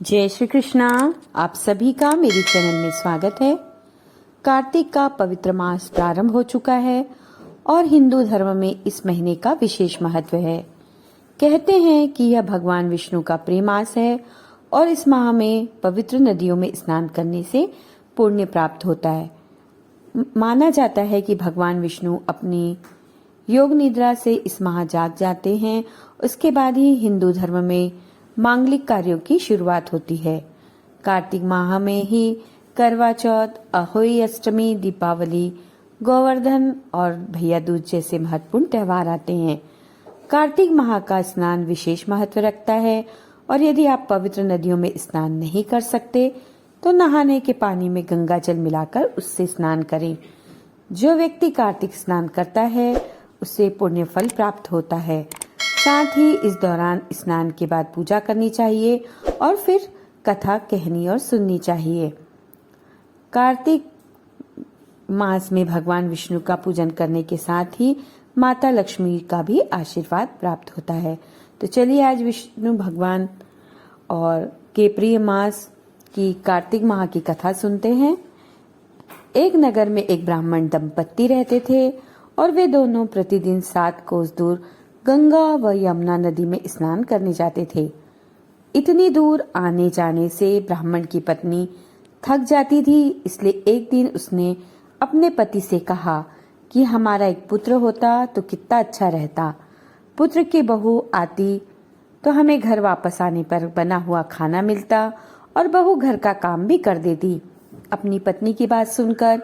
जय श्री कृष्णा। आप सभी का मेरे चैनल में स्वागत है। कार्तिक का पवित्र मास प्रारंभ हो चुका है और हिंदू धर्म में इस महीने का विशेष महत्व है। कहते हैं कि यह भगवान विष्णु का प्रिय मास है और इस माह में पवित्र नदियों में स्नान करने से पुण्य प्राप्त होता है। माना जाता है कि भगवान विष्णु अपनी योग निद्रा से इस माह जाग जाते हैं। उसके बाद ही हिंदू धर्म में मांगलिक कार्यों की शुरुआत होती है। कार्तिक माह में ही करवा चौथ, अहोई अष्टमी, दीपावली, गोवर्धन और भैया दूज जैसे महत्वपूर्ण त्योहार आते हैं। कार्तिक माह का स्नान विशेष महत्व रखता है और यदि आप पवित्र नदियों में स्नान नहीं कर सकते तो नहाने के पानी में गंगा जल मिलाकर उससे स्नान करें। जो व्यक्ति कार्तिक स्नान करता है उससे पुण्य फल प्राप्त होता है। साथ ही इस दौरान स्नान के बाद पूजा करनी चाहिए और फिर कथा कहनी और सुननी चाहिए। कार्तिक मास में भगवान विष्णु का पूजन करने के साथ ही माता लक्ष्मी का भी आशीर्वाद प्राप्त होता है। तो चलिए आज विष्णु भगवान और के प्रिय मास की कार्तिक माह की कथा सुनते हैं। एक नगर में एक ब्राह्मण दंपत्ति रहते थे और वे दोनों प्रतिदिन 7 कोस दूर गंगा व यमुना नदी में स्नान करने जाते थे। इतनी दूर आने जाने से ब्राह्मण की पत्नी थक जाती थी, इसलिए एक दिन उसने अपने पति से कहा कि हमारा एक पुत्र होता तो कितना अच्छा रहता। पुत्र की बहू आती तो हमें घर वापस आने पर बना हुआ खाना मिलता और बहू घर का काम भी कर देती। अपनी पत्नी की बात सुनकर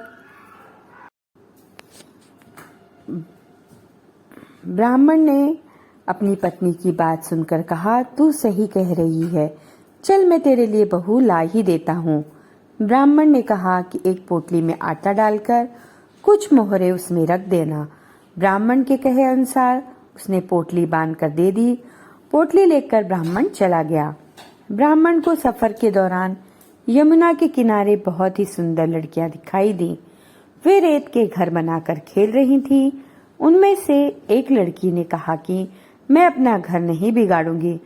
ब्राह्मण ने अपनी पत्नी की बात सुनकर कहा, तू सही कह रही है, चल मैं तेरे लिए बहू ला ही देता हूँ। ब्राह्मण ने कहा कि एक पोटली में आटा डालकर कुछ मोहरे उसमें रख देना। ब्राह्मण के कहे अनुसार उसने पोटली बांध कर दे दी। पोटली लेकर ब्राह्मण चला गया। ब्राह्मण को सफर के दौरान यमुना के किनारे बहुत ही सुंदर लड़कियां दिखाई दी। वे रेत के घर बनाकर खेल रही थीं। उनमें से एक लड़की ने कहा कि मैं अपना घर नहीं बिगाड़ूंगी,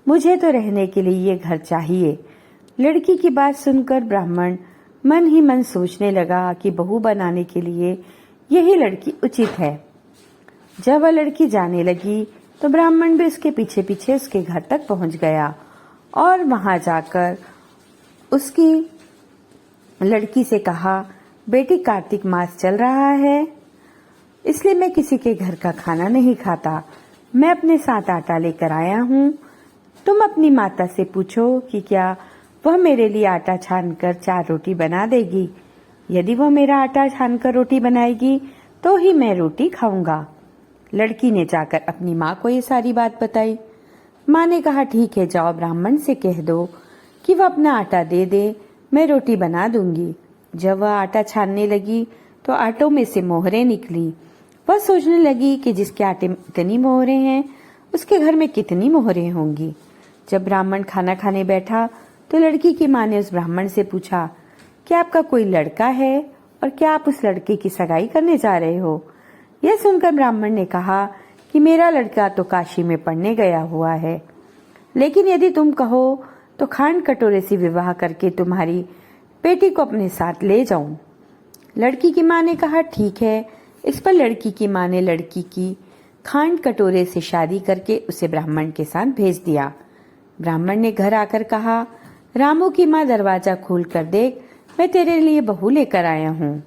मुझे तो रहने के लिए ये घर चाहिए। लड़की की बात सुनकर ब्राह्मण मन ही मन सोचने लगा कि बहू बनाने के लिए यही लड़की उचित है। जब वह लड़की जाने लगी तो ब्राह्मण भी उसके पीछे पीछे उसके घर तक पहुंच गया और वहां जाकर उसकी लड़की से कहा, बेटी कार्तिक मास चल रहा है, इसलिए मैं किसी के घर का खाना नहीं खाता। मैं अपने साथ आटा लेकर आया हूँ। तुम अपनी माता से पूछो कि क्या वह मेरे लिए आटा छानकर 4 रोटी बना देगी। यदि वह मेरा आटा छानकर रोटी बनाएगी तो ही मैं रोटी खाऊंगा। लड़की ने जाकर अपनी माँ को ये सारी बात बताई। माँ ने कहा, ठीक है, जाओ ब्राह्मण से कह दो कि वह अपना आटा दे दे, मैं रोटी बना दूंगी। जब वह आटा छानने लगी तो आटों में से मोहरें निकली। वह सोचने लगी कि जिसके आटे में इतनी मोहरें हैं उसके घर में कितनी मोहरें होंगी। जब ब्राह्मण खाना खाने बैठा तो लड़की की माँ ने उस ब्राह्मण से पूछा, क्या आपका कोई लड़का है और क्या आप उस लड़के की सगाई करने जा रहे हो? यह सुनकर ब्राह्मण ने कहा कि मेरा लड़का तो काशी में पढ़ने गया हुआ है, लेकिन यदि तुम कहो तो खांड कटोरे से विवाह करके तुम्हारी बेटी को अपने साथ ले जाऊं। लड़की की माँ ने कहा, ठीक है। इस पर लड़की की माँ ने लड़की की खांड कटोरे से शादी करके उसे ब्राह्मण के साथ भेज दिया। ब्राह्मण ने घर आकर कहा, रामू की माँ दरवाजा खोल कर देख, मैं तेरे लिए बहू लेकर आया हूँ।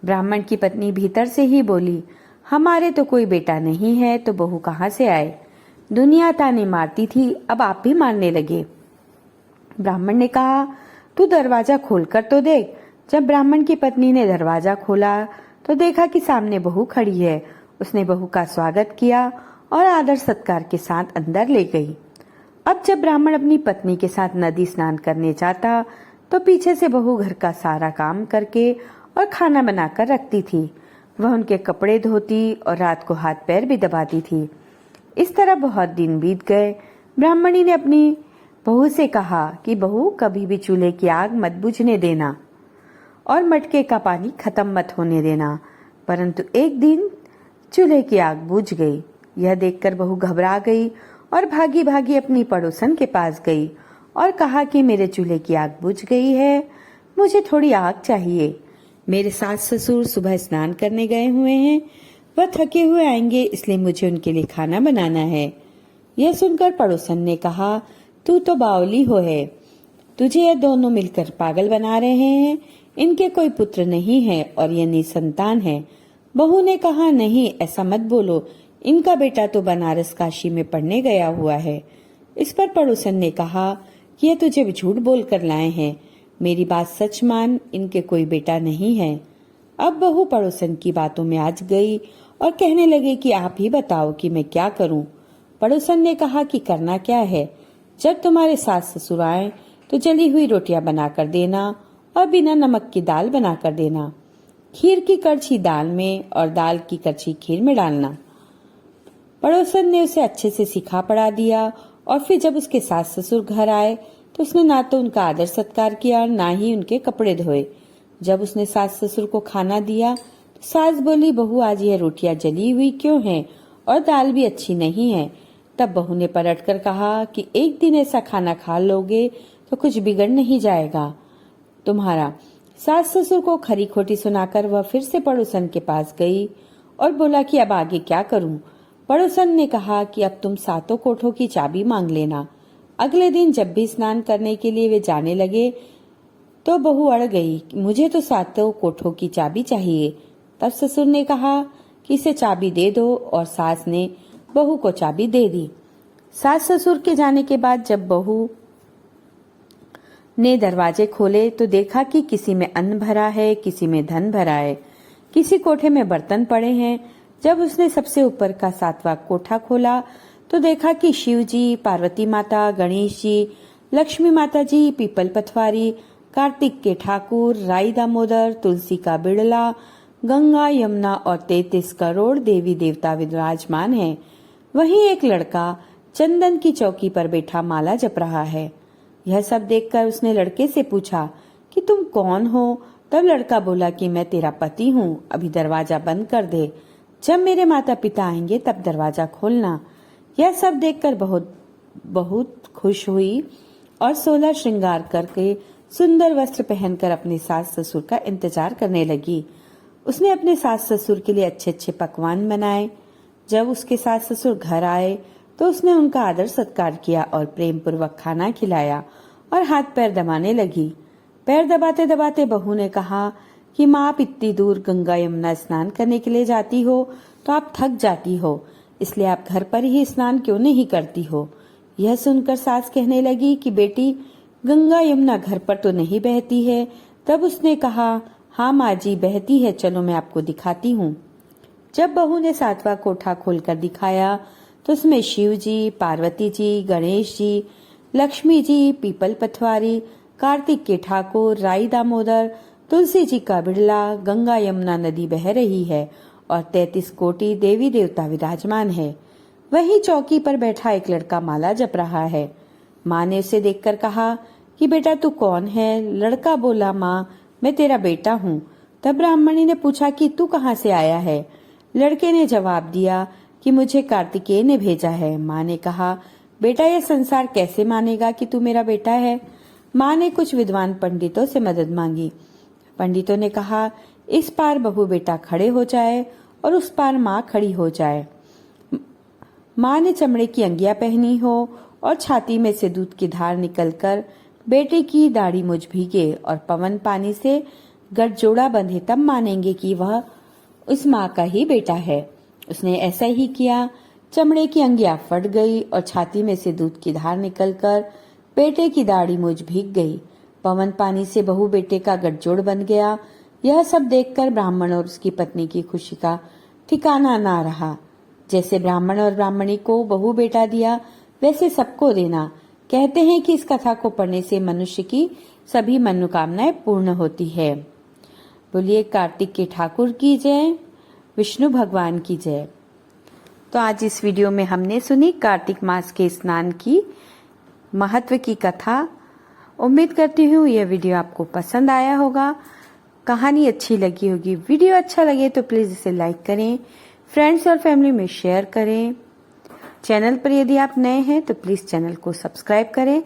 ब्राह्मण की पत्नी भीतर से ही बोली, हमारे तो कोई बेटा नहीं है तो बहू कहाँ से आए? दुनिया ताने मारती थी, अब आप भी मारने लगे। ब्राह्मण ने कहा, तू दरवाजा खोल कर तो देख। जब ब्राह्मण की पत्नी ने दरवाजा खोला तो देखा कि सामने बहू खड़ी है। उसने बहू का स्वागत किया और आदर सत्कार के साथ अंदर ले गई। अब जब ब्राह्मण अपनी पत्नी के साथ नदी स्नान करने जाता तो पीछे से बहू घर का सारा काम करके और खाना बनाकर रखती थी। वह उनके कपड़े धोती और रात को हाथ पैर भी दबाती थी। इस तरह बहुत दिन बीत गए। ब्राह्मणी ने अपनी बहू से कहा कि बहू, कभी भी चूल्हे की आग मत बुझने देना और मटके का पानी खत्म मत होने देना। परंतु एक दिन चूल्हे की आग बुझ गई। यह देखकर बहू घबरा गई और भागी भागी अपनी पड़ोसन के पास गई और कहा कि मेरे चूल्हे की आग बुझ गई है, मुझे थोड़ी आग चाहिए। मेरे सास ससुर सुबह स्नान करने गए हुए हैं, वह थके हुए आएंगे, इसलिए मुझे उनके लिए खाना बनाना है। यह सुनकर पड़ोसन ने कहा, तू तो बावली हो है, तुझे ये दोनों मिलकर पागल बना रहे हैं। इनके कोई पुत्र नहीं है और ये निसंतान है। बहू ने कहा, नहीं ऐसा मत बोलो, इनका बेटा तो बनारस काशी में पढ़ने गया हुआ है। इस पर पड़ोसन ने कहा कि ये तुझे झूठ बोल कर लाए हैं, मेरी बात सच मान, इनके कोई बेटा नहीं है। अब बहू पड़ोसन की बातों में आज गई और कहने लगे कि आप ही बताओ कि मैं क्या करूं। पड़ोसन ने कहा कि करना क्या है, जब तुम्हारे सास ससुर आए तो जली हुई रोटियां बना कर देना और बिना नमक की दाल बना कर देना। खीर की कड़छी दाल में और दाल की कड़छी खीर में डालना। पड़ोसन ने उसे अच्छे से सिखा पढ़ा दिया और फिर जब उसके सास ससुर घर आए तो उसने ना तो उनका आदर सत्कार किया और ना ही उनके कपड़े धोए। जब उसने सास ससुर को खाना दिया तो सास बोली, बहू आज यह रोटियां जली हुई क्यों हैं और दाल भी अच्छी नहीं है। तब बहू ने पलटकर कहा कि एक दिन ऐसा खाना खा लोगे तो कुछ बिगड़ नहीं जाएगा तुम्हारा। सास ससुर को खरी खोटी सुनाकर वह फिर से पड़ोसन के पास गई और बोला कि अब आगे क्या करूं। पड़ोसन ने कहा कि अब तुम सातों कोठों की चाबी मांग लेना। अगले दिन जब भी स्नान करने के लिए वे जाने लगे तो बहू अड़ गई, मुझे तो सातों कोठों की चाबी चाहिए। तब ससुर ने कहा कि इसे चाबी दे दो और सास ने बहू को चाबी दे दी। सास ससुर के जाने के बाद जब बहू ने दरवाजे खोले तो देखा कि किसी में अन्न भरा है, किसी में धन भरा है, किसी कोठे में बर्तन पड़े हैं। जब उसने सबसे ऊपर का 7वां कोठा खोला तो देखा कि शिव जी, पार्वती माता, गणेश जी, लक्ष्मी माता जी, पीपल पथवारी, कार्तिक के ठाकुर, राई दामोदर, तुलसी का बिड़ला, गंगा यमुना और 33 करोड़ देवी देवता विराजमान हैं। वहीं एक लड़का चंदन की चौकी पर बैठा माला जप रहा है। यह सब देखकर उसने लड़के से पूछा कि तुम कौन हो। तब लड़का बोला कि मैं तेरा पति हूँ, अभी दरवाजा बंद कर दे, जब मेरे माता पिता आएंगे तब दरवाजा खोलना। यह सब देखकर बहुत खुश हुई और 16 श्रृंगार करके सुंदर वस्त्र पहनकर अपने सास ससुर का इंतजार करने लगी। उसने अपने सास ससुर के लिए अच्छे अच्छे पकवान बनाए। जब उसके सास ससुर घर आए तो उसने उनका आदर सत्कार किया और प्रेम पूर्वक खाना खिलाया और हाथ पैर दबाने लगी। पैर दबाते दबाते बहू ने कहा कि माँ, आप इतनी दूर गंगा यमुना स्नान करने के लिए जाती हो तो आप थक जाती हो, इसलिए आप घर पर ही स्नान क्यों नहीं करती हो। यह सुनकर सास कहने लगी कि बेटी, गंगा यमुना घर पर तो नहीं बहती है। तब उसने कहा, हाँ माँ जी बहती है, चलो मैं आपको दिखाती हूँ। जब बहू ने 7वां कोठा खोलकर दिखाया तो उसमें शिव जी, पार्वती जी, गणेश जी, लक्ष्मी जी, पीपल पथवारी, कार्तिक के ठाकुर, राई दामोदर, तुलसी जी का बिड़ला, गंगा यमुना नदी बह रही है और 33 कोटि देवी देवता विराजमान है। वही चौकी पर बैठा एक लड़का माला जप रहा है। माँ ने उसे देखकर कहा कि बेटा तू कौन है। लड़का बोला, माँ मैं तेरा बेटा हूँ। तब ब्राह्मणी ने पूछा कि तू कहाँ से आया है। लड़के ने जवाब दिया कि मुझे कार्तिकेय ने भेजा है। माँ ने कहा, बेटा यह संसार कैसे मानेगा कि तू मेरा बेटा है। माँ ने कुछ विद्वान पंडितों से मदद मांगी। पंडितों ने कहा, इस पार बहू बेटा खड़े हो जाए और उस पार माँ खड़ी हो जाए। माँ ने चमड़े की अंगिया पहनी हो और छाती में से दूध की धार निकलकर बेटे की दाढ़ी मुझ भीगे और पवन पानी से गठजोड़ा बंधे, तब मानेंगे कि वह उस माँ का ही बेटा है। उसने ऐसा ही किया। चमड़े की अंगिया फट गई और छाती में से दूध की धार निकलकर बेटे की दाढ़ी मुझ भीग गई। पवन पानी से बहू बेटे का गठजोड़ बन गया। यह सब देखकर ब्राह्मण और उसकी पत्नी की खुशी का ठिकाना ना रहा। जैसे ब्राह्मण और ब्राह्मणी को बहू बेटा दिया, वैसे सबको देना। कहते हैं कि इस कथा को पढ़ने से मनुष्य की सभी मनोकामनाएं पूर्ण होती है। बोलिए कार्तिक के ठाकुर की जय, विष्णु भगवान की जय। तो आज इस वीडियो में हमने सुनी कार्तिक मास के स्नान की महत्व की कथा। उम्मीद करती हूँ यह वीडियो आपको पसंद आया होगा, कहानी अच्छी लगी होगी। वीडियो अच्छा लगे तो प्लीज इसे लाइक करें, फ्रेंड्स और फैमिली में शेयर करें। चैनल पर यदि आप नए हैं तो प्लीज चैनल को सब्सक्राइब करें,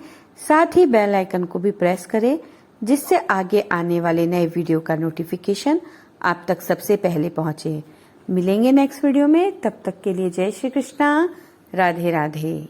साथ ही बेल आइकन को भी प्रेस करें जिससे आगे आने वाले नए वीडियो का नोटिफिकेशन आप तक सबसे पहले पहुंचे। मिलेंगे नेक्स्ट वीडियो में, तब तक के लिए जय श्री कृष्णा, राधे राधे।